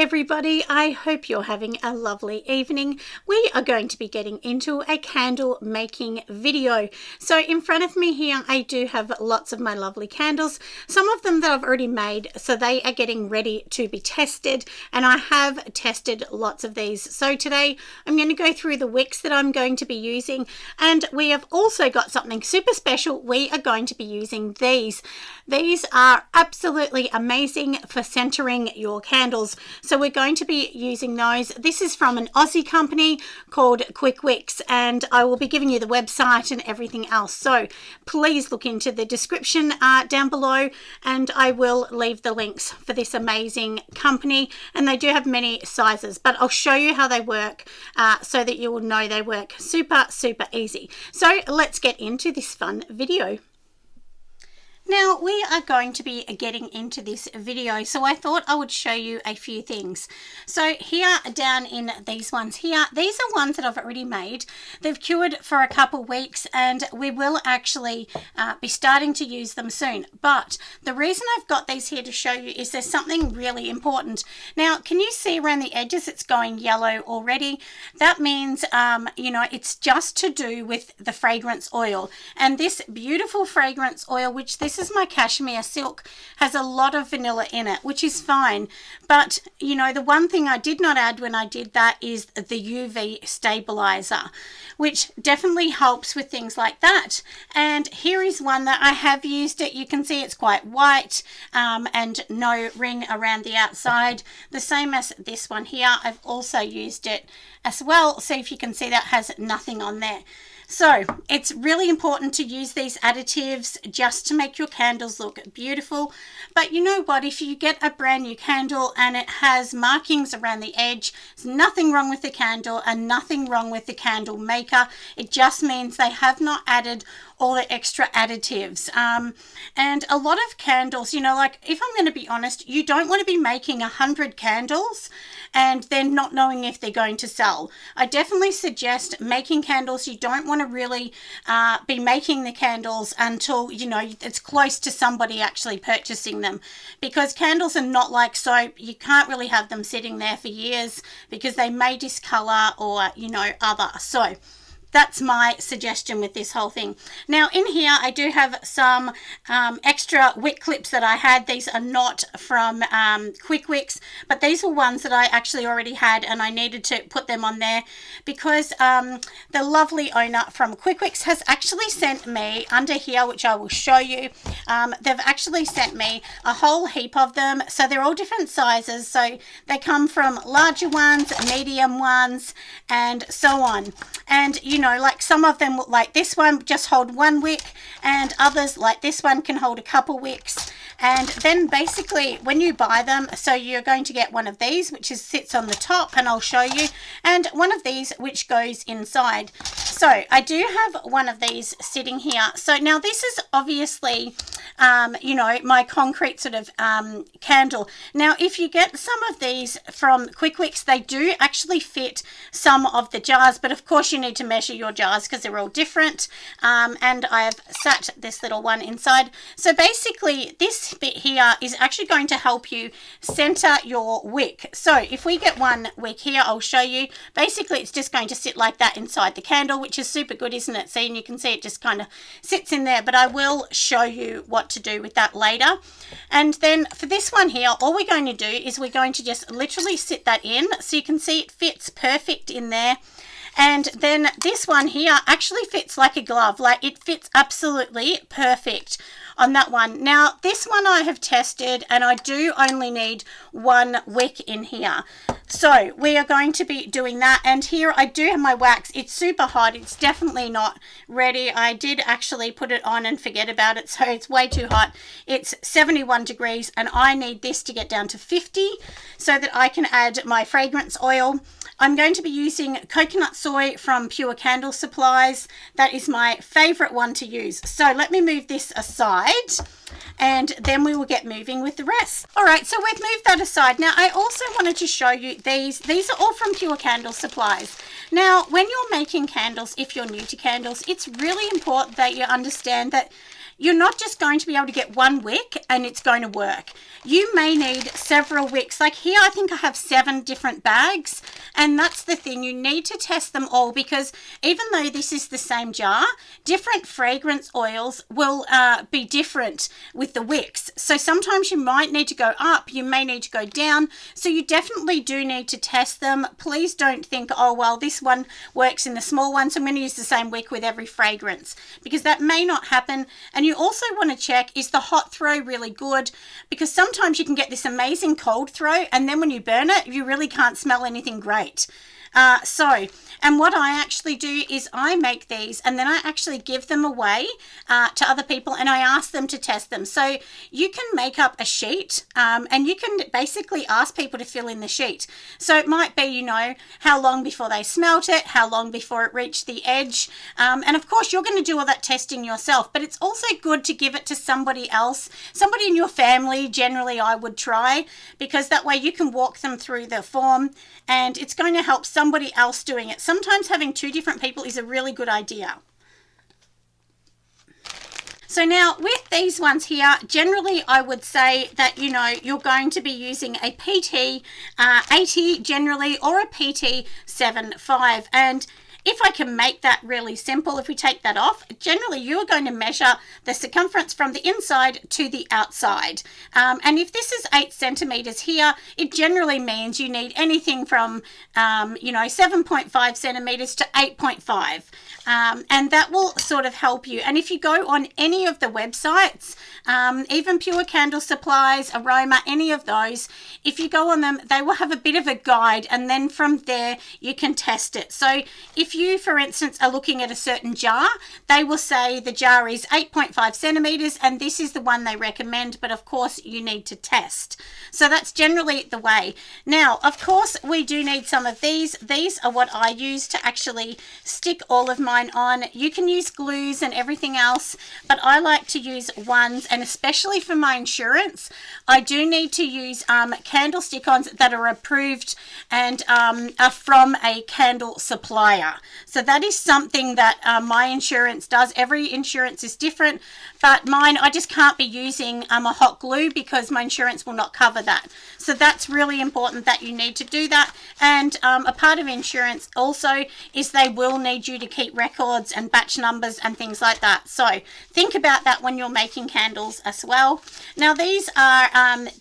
everybody, I hope you're having a lovely evening. We are going to be getting into a candle making video. So in front of me here I do have lots of my lovely candles, some of them that I've already made, so they are getting ready to be tested, and I have tested lots of these. So today I'm going to go through the wicks that I'm going to be using, and we have also got something super special. We are going to be using these. These are absolutely amazing for centering your candles. So we're going to be using those. This is from an Aussie company called WICKS, and I will be giving you the website and everything else. So please look into the description down below, and I will leave the links for this amazing company. And they do have many sizes, but I'll show you how they work so that you will know they work super easy. So let's get into this fun video. Now we are going to be getting into this video, so I thought I would show you a few things. So here down in these ones here, these are ones that I've already made. They've cured for a couple weeks, and we will actually be starting to use them soon. But the reason I've got these here to show you is there's something really important. Now, can you see around the edges it's going yellow already? That means, you know, it's just to do with the fragrance oil. And this beautiful fragrance oil, which this is my cashmere silk, has a lot of vanilla in it, which is fine. But you know, the one thing I did not add when I did that is the UV stabilizer, which definitely helps with things like that. And here is one that I have used it. You can see it's quite white and no ring around the outside, the same as this one here. I've also used it as well, so if you can see, that has nothing on there. So it's really important to use these additives just to make your candles look beautiful. But you know what, if you get a brand new candle and it has markings around the edge, there's nothing wrong with the candle and nothing wrong with the candle maker. It just means they have not added all the extra additives. And a lot of candles, you know, like, if I'm going to be honest, you don't want to be making 100 candles and then not knowing if they're going to sell. I definitely suggest making candles. You don't want to really be making the candles until, you know, it's close to somebody actually purchasing them, because candles are not like soap. You can't really have them sitting there for years because they may discolor or, you know, other. So that's my suggestion with this whole thing. Now in here I do have some extra wick clips that I had. These are not from WICKS, but these were ones that I actually already had, and I needed to put them on there because the lovely owner from WICKS has actually sent me under here, which I will show you. They've actually sent me a whole heap of them. So they're all different sizes. So they come from larger ones, medium ones, and so on. And you know, like some of them, like this one, just hold one wick, and others like this one can hold a couple wicks. And then basically when you buy them, so you're going to get one of these which sits on the top, and I'll show you, and one of these which goes inside. So I do have one of these sitting here. So now this is obviously you know, my concrete sort of candle. Now if you get some of these from WICKS, they do actually fit some of the jars, but of course you need to measure your jars because they're all different. And I have sat this little one inside. So basically this bit here is actually going to help you center your wick. So if we get one wick here, I'll show you. Basically it's just going to sit like that inside the candle, which is super good, isn't it? See, and you can see it just kind of sits in there, but I will show you what to do with that later. And then for this one here, all we're going to do is we're going to just literally sit that in, so you can see it fits perfect in there. And then this one here actually fits like a glove. Like, it fits absolutely perfect on that one. Now this one I have tested, and I do only need one wick in here. So we are going to be doing that. And here I do have my wax. It's super hot. It's definitely not ready. I did actually put it on and forget about it, so it's way too hot. It's 71 degrees, and I need this to get down to 50 so that I can add my fragrance oil. I'm going to be using coconut soy from Pure Candle Supplies. That is my favorite one to use. So let me move this aside, and then we will get moving with the rest. All right, so we've moved that aside. Now I also wanted to show you these. These are all from Pure Candle Supplies. Now when you're making candles, if you're new to candles, it's really important that you understand that you're not just going to be able to get one wick and it's going to work. You may need several wicks. Like here, I think I have 7 different bags, and that's the thing. You need to test them all, because even though this is the same jar, different fragrance oils will be different with the wicks. So sometimes you might need to go up, you may need to go down. So you definitely do need to test them. Please don't think, oh, well, this one works in the small one, so I'm going to use the same wick with every fragrance, because that may not happen. And you also want to check, is the hot throw really good? Because sometimes you can get this amazing cold throw, and then when you burn it, you really can't smell anything great. And what I actually do is I make these and then I actually give them away to other people, and I ask them to test them. So you can make up a sheet and you can basically ask people to fill in the sheet. So it might be, you know, how long before they smelt it, how long before it reached the edge. And of course, you're going to do all that testing yourself, but it's also good to give it to somebody else, somebody in your family. Generally, I would try, because that way you can walk them through the form and it's going to help somebody else doing it. Sometimes having 2 different people is a really good idea. So now with these ones here, generally I would say that, you know, you're going to be using a PT 80 generally, or a PT 75. And if I can make that really simple, if we take that off, generally you're going to measure the circumference from the inside to the outside. And if this is 8 centimeters here, it generally means you need anything from, 7.5 centimeters to 8.5. And that will sort of help you. And if you go on any of the websites, even Pure Candle Supplies, Aroma, any of those, if you go on them, they will have a bit of a guide, and then from there you can test it. So if you, for instance, are looking at a certain jar, they will say the jar is 8.5 centimeters and this is the one they recommend, but of course you need to test. So that's generally the way. Now, of course, we do need some of these. These are what I use to actually stick all of mine on. You can use glues and everything else, but I like to use ones, and especially for my insurance, I do need to use candle stick-ons that are approved and are from a candle supplier. So that is something that my insurance does. Every insurance is different, but mine, I just can't be using a hot glue because my insurance will not cover that. So that's really important that you need to do that. And a part of insurance also is they will need you to keep records and batch numbers and things like that. So think about that when you're making candles as well. Now these are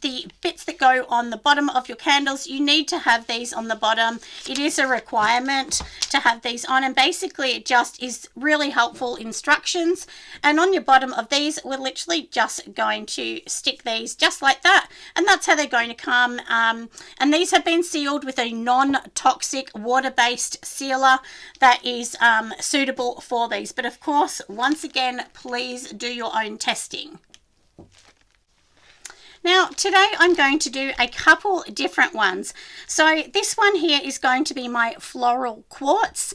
the bits that go on the bottom of your candles. You need to have these on the bottom. It is a requirement to have these on, and basically it just is really helpful instructions. And on your bottom of these, we're literally just going to stick these just like that, and that's how they're going to come. And these have been sealed with a non-toxic water-based sealer that is suitable for these. But of course, once again, please do your own testing. Now today I'm going to do a couple different ones. So this one here is going to be my floral quartz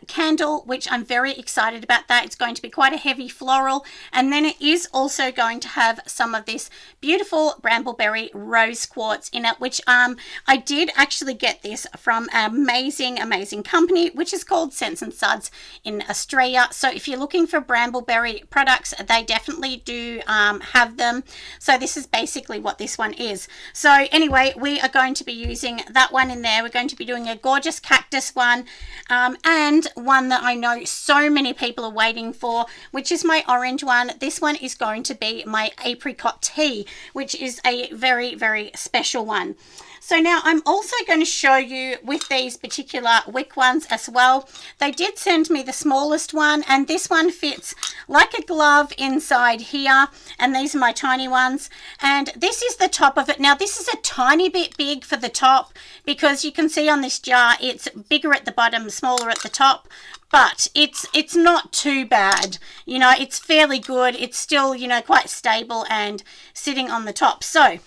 candle, which I'm very excited about that. It's going to be quite a heavy floral, and then it is also going to have some of this beautiful brambleberry rose quartz in it, which I did actually get this from an amazing company, which is called Sense and Suds in Australia. So if you're looking for brambleberry products, they definitely do have them. So this is basically what this one is. So anyway, we are going to be using that one in there. We're going to be doing a gorgeous cactus one, and one that I know so many people are waiting for, which is my orange one. This one is going to be my apricot tea, which is a very special one. So now I'm also going to show you with these particular wick ones as well. They did send me the smallest one, and this one fits like a glove inside here, and these are my tiny ones, and this is the top of it. Now this is a tiny bit big for the top, because you can see on this jar it's bigger at the bottom, smaller at the top, but it's not too bad. You know, it's fairly good. It's still, you know, quite stable and sitting on the top. So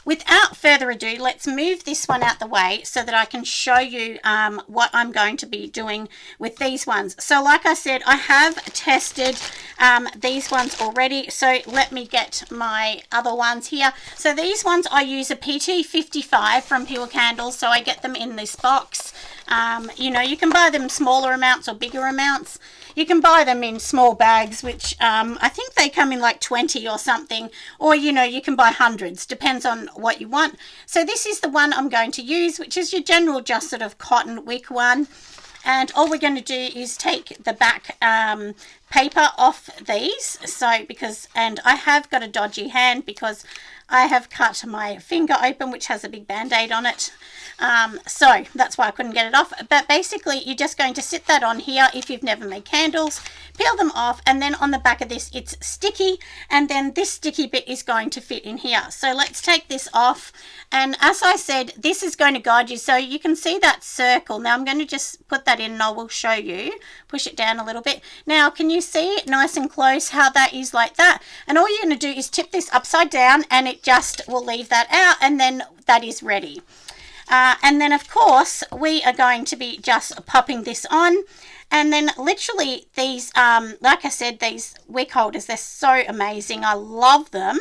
without further ado, let's move this one out the way so that I can show you what I'm going to be doing with these ones. So like I said, I have tested these ones already. So let me get my other ones here. So these ones, I use a PT 55 from Pure Candles. So I get them in this box. You know, you can buy them smaller amounts or bigger amounts. You can buy them in small bags, which I think they come in like 20 or something, or you know, you can buy hundreds, depends on what you want. So this is the one I'm going to use, which is your general just sort of cotton wick one. And all we're going to do is take the back paper off these. And I have got a dodgy hand because I have cut my finger open, which has a big band-aid on it. So that's why I couldn't get it off. But basically, you're just going to sit that on here if you've never made candles, peel them off, and then on the back of this, it's sticky, and then this sticky bit is going to fit in here. So let's take this off. And as I said, this is going to guide you. So you can see that circle. Now I'm going to just put that in and I will show you. Push it down a little bit. Now, can you see nice and close how that is like that? And all you're going to do is tip this upside down and it just will leave that out, and then that is ready. And then of course we are going to be just popping this on, and then literally these like I said, these wick holders, they're so amazing. I love them,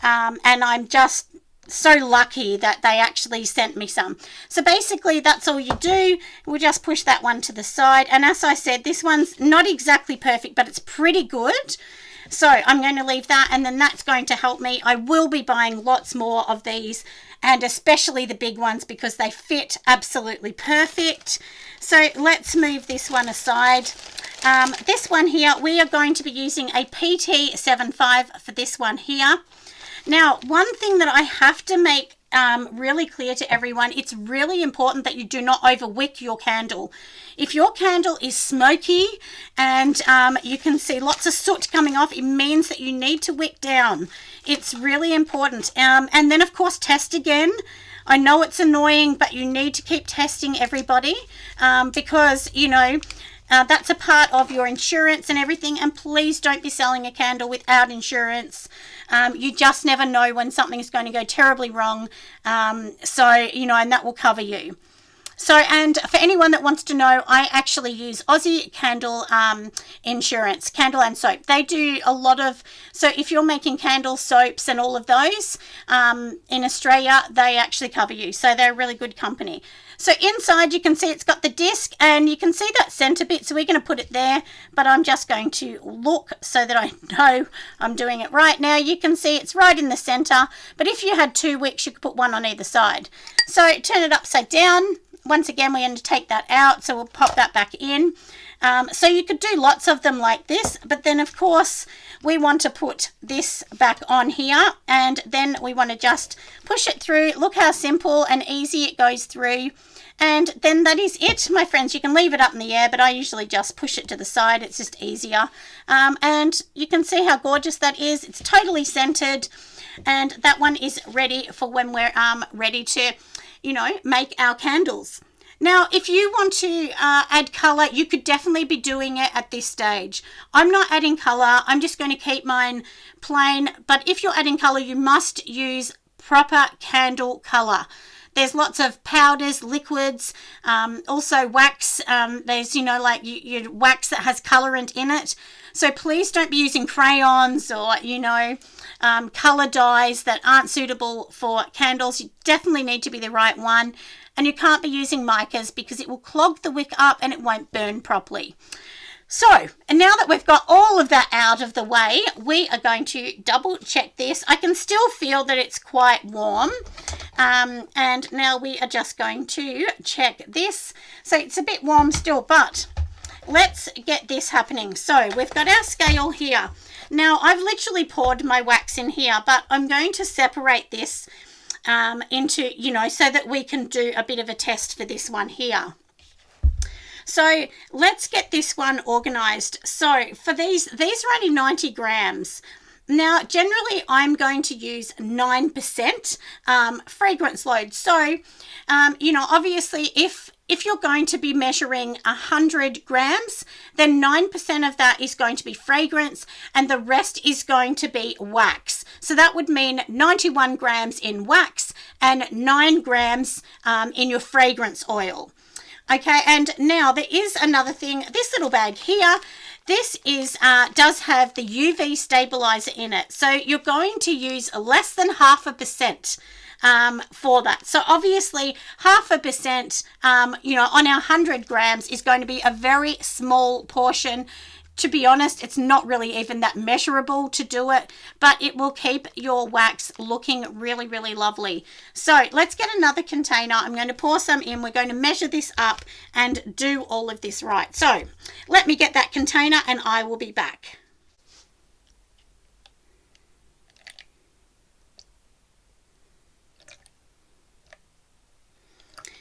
and I'm just so lucky that they actually sent me some. So basically that's all you do. We'll just push that one to the side, and as I said, this one's not exactly perfect, but it's pretty good. So I'm going to leave that, and then that's going to help me. I will be buying lots more of these, and especially the big ones, because they fit absolutely perfect. So let's move this one aside. This one here, we are going to be using a PT75 for this one here. Now, one thing that I have to make really clear to everyone, it's really important that you do not overwick your candle. If your candle is smoky and you can see lots of soot coming off, it means that you need to wick down. It's really important. And then of course test again. I know it's annoying, but you need to keep testing, everybody, because you know that's a part of your insurance and everything. And please don't be selling a candle without insurance. You just never know when something is going to go terribly wrong. So, you know, and that will cover you. So, and for anyone that wants to know, I actually use Aussie Candle Insurance, Candle and Soap. They do a lot of, so if you're making candles, soaps and all of those in Australia, they actually cover you. So they're a really good company. So inside you can see it's got the disc, and you can see that center bit, so we're going to put it there, but I'm just going to look so that I know I'm doing it right. Now you can see it's right in the center, but if you had two wicks, you could put one on either side. So turn it upside down. Once again, we're going to take that out, so we'll pop that back in. So you could do lots of them like this, but then of course we want to put this back on here, and then we want to just push it through. Look how simple and easy it goes through. And then that is it, my friends. You can leave it up in the air, but I usually just push it to the side. It's just easier. And you can see how gorgeous that is. It's totally centered, and that one is ready for when we're ready to, you know, make our candles. Now, if you want to add color, you could definitely be doing it at this stage. I'm not adding color. I'm just going to keep mine plain. But if you're adding color, you must use proper candle color. There's lots of powders, liquids, also wax. There's, you know, like your wax that has colorant in it. So please don't be using crayons or, you know, color dyes that aren't suitable for candles. You definitely need to be the right one. And you can't be using micas because it will clog the wick up and it won't burn properly. So, and now that we've got all of that out of the way, we are going to double check this. I can still feel that it's quite warm. And now we are just going to check this. So it's a bit warm still, but let's get this happening. So we've got our scale here. Now I've literally poured my wax in here, but I'm going to separate this into, you know, so that we can do a bit of a test for this one here. So let's get this one organized. So for these are only 90 grams. Now, generally, I'm going to use 9% fragrance load. So, you know, obviously, if you're going to be measuring 100 grams, then 9% of that is going to be fragrance, and the rest is going to be wax. So that would mean 91 grams in wax and 9 grams in your fragrance oil. Okay, and now there is another thing. This little bag here, this is does have the UV stabilizer in it. So you're going to use less than 0.5% for that. So obviously 0.5%, you know, on our 100 grams is going to be a very small portion. To be honest, it's not really even that measurable to do it, but it will keep your wax looking really, really lovely. So let's get another container. I'm going to pour some in. We're going to measure this up and do all of this right. So let me get that container and I will be back.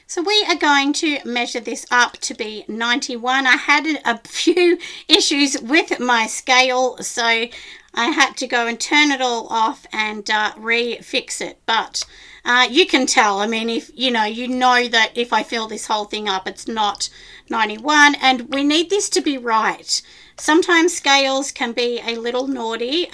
So we are going to measure this up to be 91. I had a few issues with my scale, so I had to go and turn it all off and refix it. But you can tell, I mean, if you know that if I fill this whole thing up, it's not 91, and we need this to be right. Sometimes scales can be a little naughty,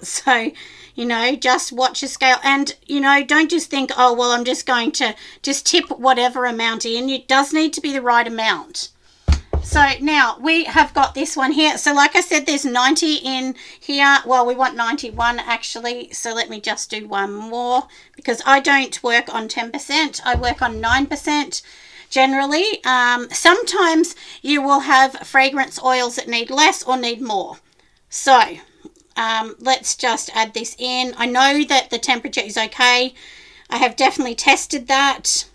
so you know, just watch your scale, and you know, don't just think, oh well, I'm just going to just tip whatever amount in. It does need to be the right amount. So now we have got this one here. So like I said, there's 90 in here. Well, we want 91 actually, so let me just do one more, because I don't work on 10%, I work on 9% generally. Sometimes you will have fragrance oils that need less or need more. So let's just add this in. I know that the temperature is okay. I have definitely tested that.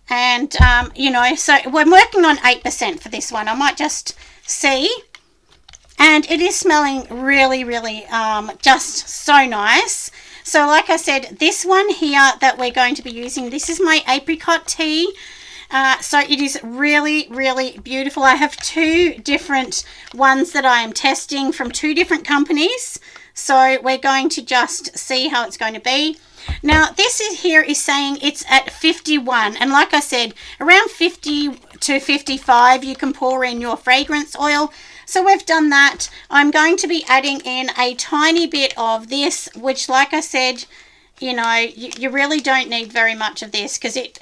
And, you know, so we're working on 8% for this one. I might just see. And it is smelling really, really just so nice. So like I said, this one here that we're going to be using, this is my apricot tea. So it is really, really beautiful. I have two different ones that I am testing from two different companies. So we're going to just see how it's going to be. Now this is saying it's at 51. And like I said, around 50 to 55, you can pour in your fragrance oil. So we've done that. I'm going to be adding in a tiny bit of this, which like I said, you know, you really don't need very much of this, because it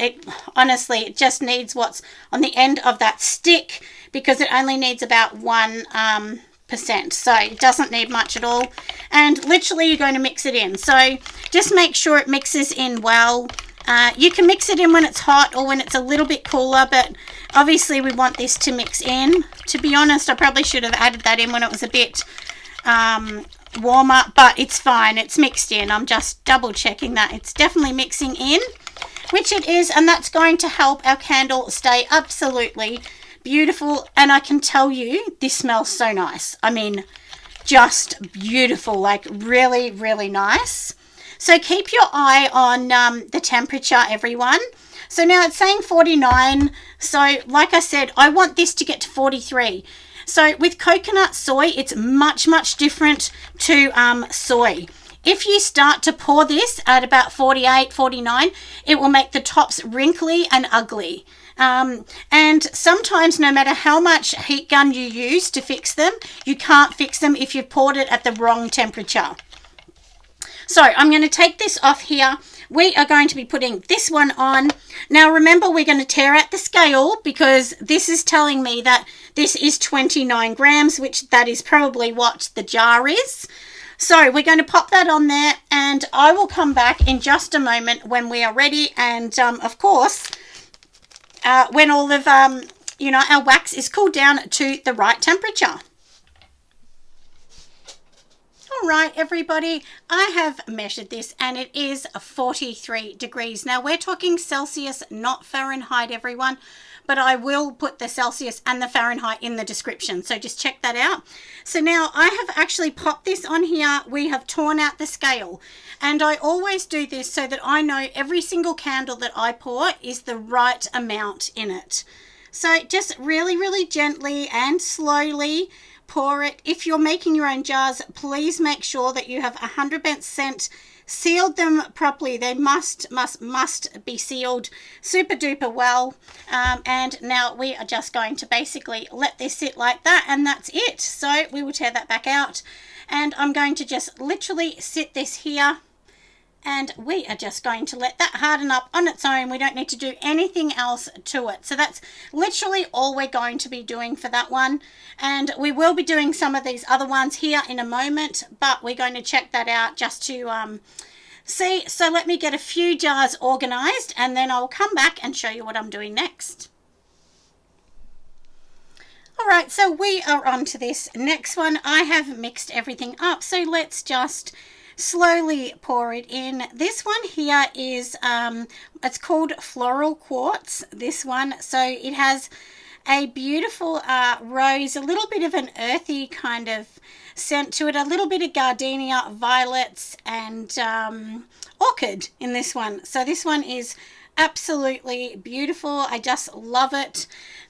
honestly, it just needs what's on the end of that stick, because it only needs about 1%. So it doesn't need much at all. And literally you're going to mix it in. So just make sure it mixes in well. You can mix it in when it's hot or when it's a little bit cooler, but obviously we want this to mix in. To be honest, I probably should have added that in when it was a bit warmer, but it's fine, it's mixed in. I'm just double checking that it's definitely mixing in, which it is, and that's going to help our candle stay absolutely beautiful. And I can tell you, this smells so nice. I mean, just beautiful, like really, really nice. So keep your eye on the temperature, everyone. So now it's saying 49. So like I said, I want this to get to 43. So with coconut soy, it's much, much different to soy. If you start to pour this at about 48, 49, it will make the tops wrinkly and ugly. And sometimes no matter how much heat gun you use to fix them, you can't fix them if you've poured it at the wrong temperature. So I'm going to take this off here. We are going to be putting this one on. Now remember, we're going to tear out the scale, because this is telling me that this is 29 grams, which that is probably what the jar is. So we're going to pop that on there, and I will come back in just a moment when we are ready. And of course, when all of, you know, our wax is cooled down to the right temperature. All right, everybody, I have measured this and it is 43 degrees. Now we're talking Celsius, not Fahrenheit, everyone, but I will put the Celsius and the Fahrenheit in the description, so just check that out. So now I have actually popped this on here. We have torn out the scale, and I always do this so that I know every single candle that I pour is the right amount in it. So just really, really gently and slowly pour it. If you're making your own jars, please make sure that you have 100% sealed them properly. They must be sealed super duper well. And now we are just going to basically let this sit like that, and that's it. So we will tear that back out, and I'm going to just literally sit this here, and we are just going to let that harden up on its own. We don't need to do anything else to it. So that's literally all we're going to be doing for that one. And we will be doing some of these other ones here in a moment, but we're going to check that out just to See, so let me get a few jars organized and then I'll come back and show you what I'm doing next. All right, so we are on to this next one. I have mixed everything up, so let's just slowly pour it in. This one here is, it's called Floral Quartz, this one. So it has a beautiful rose, a little bit of an earthy kind of scent to it, a little bit of gardenia, violets, and orchid in this one. So this one is absolutely beautiful. I just love it.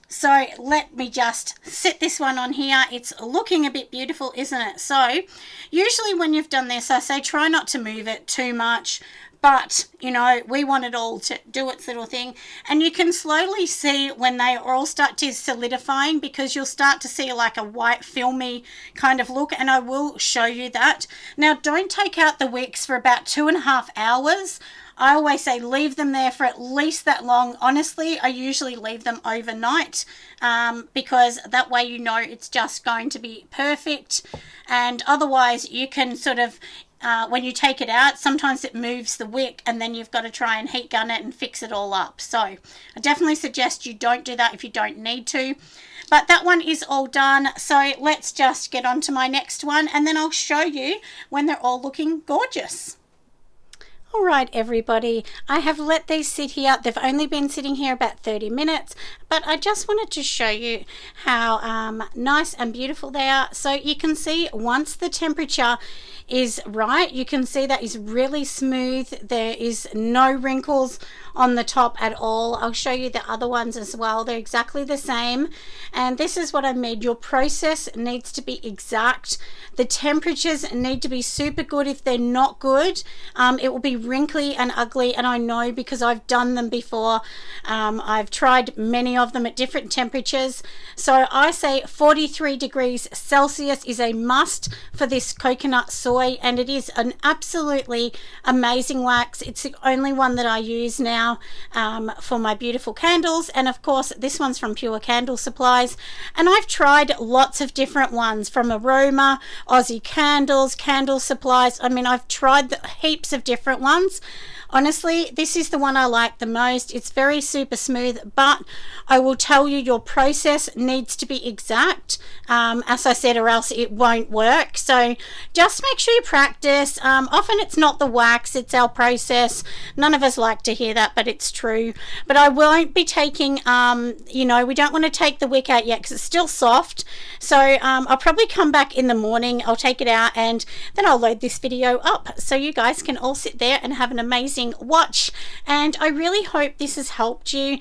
So let me just set this one on here. It's looking a bit beautiful, isn't it? So usually when you've done this, I say try not to move it too much, but you know, we want it all to do its little thing. And you can slowly see when they all start to solidifying, because you'll start to see like a white filmy kind of look, and I will show you that. Now don't take out the wicks for about 2.5 hours. I always say leave them there for at least that long. Honestly, I usually leave them overnight because that way you know it's just going to be perfect. And otherwise you can sort of, when you take it out, sometimes it moves the wick and then you've got to try and heat gun it and fix it all up. So I definitely suggest you don't do that if you don't need to. But that one is all done. So let's just get on to my next one and then I'll show you when they're all looking gorgeous. All right, everybody, I have let these sit here. They've only been sitting here about 30 minutes, but I just wanted to show you how nice and beautiful they are. So you can see once the temperature is right, you can see that is really smooth. There is no wrinkles on the top at all. I'll show you the other ones as well. They're exactly the same. And this is what I made. Your process needs to be exact. The temperatures need to be super good. If they're not good, it will be wrinkly and ugly, and I know because I've done them before. I've tried many of them at different temperatures. So I say 43 degrees Celsius is a must for this coconut soy, and it is an absolutely amazing wax. It's the only one that I use now for my beautiful candles, and of course this one's from Pure Candle Supplies, and I've tried lots of different ones from Aroma, Aussie Candles, Candle Supplies. I mean, I've tried heaps of different ones. Honestly, this is the one I like the most. It's very super smooth, but I will tell you your process needs to be exact, as I said, or else it won't work. So just make sure you practice. Often it's not the wax, it's our process. None of us like to hear that, but it's true. But I won't be taking, you know, we don't want to take the wick out yet because it's still soft. So I'll probably come back in the morning, I'll take it out, and then I'll load this video up so you guys can all sit there and have an amazing watch. And I really hope this has helped you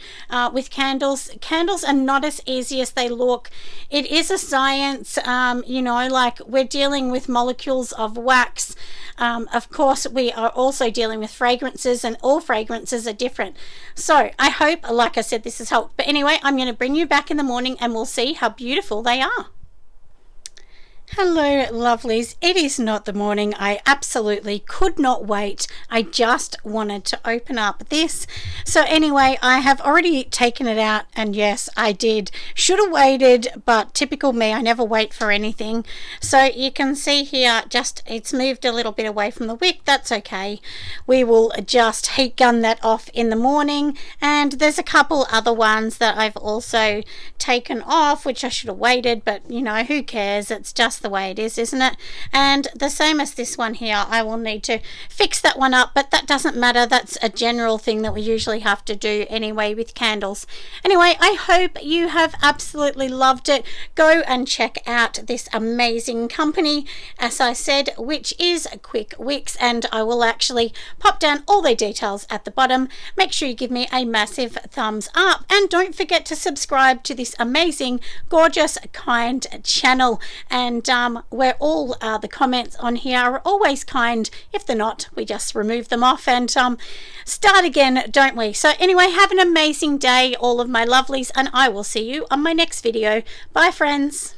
with candles. Candles are not as easy as they look. It is a science, you know, like we're dealing with molecules of wax. Of course, we are also dealing with fragrances, and all fragrances are different. So I hope, like I said, this has helped. But anyway, I'm going to bring you back in the morning and we'll see how beautiful they are. Hello lovelies, it is not the morning. I absolutely could not wait. I just wanted to open up this. So anyway, I have already taken it out, and yes, I did. Should have waited, but typical me, I never wait for anything. So you can see here, just it's moved a little bit away from the wick. That's okay. We will just heat gun that off in the morning, and there's a couple other ones that I've also taken off, which I should have waited, but you know, who cares? It's just the way it is, isn't it? And the same as this one here, I will need to fix that one up, but that doesn't matter. That's a general thing that we usually have to do anyway with candles. Anyway, I hope you have absolutely loved it. Go and check out this amazing company, as I said, which is WICKS, and I will actually pop down all the details at the bottom. Make sure you give me a massive thumbs up, and don't forget to subscribe to this amazing, gorgeous, kind channel. And where all the comments on here are always kind. If they're not, we just remove them off and start again, don't we? So anyway, have an amazing day, all of my lovelies, and I will see you on my next video. Bye friends.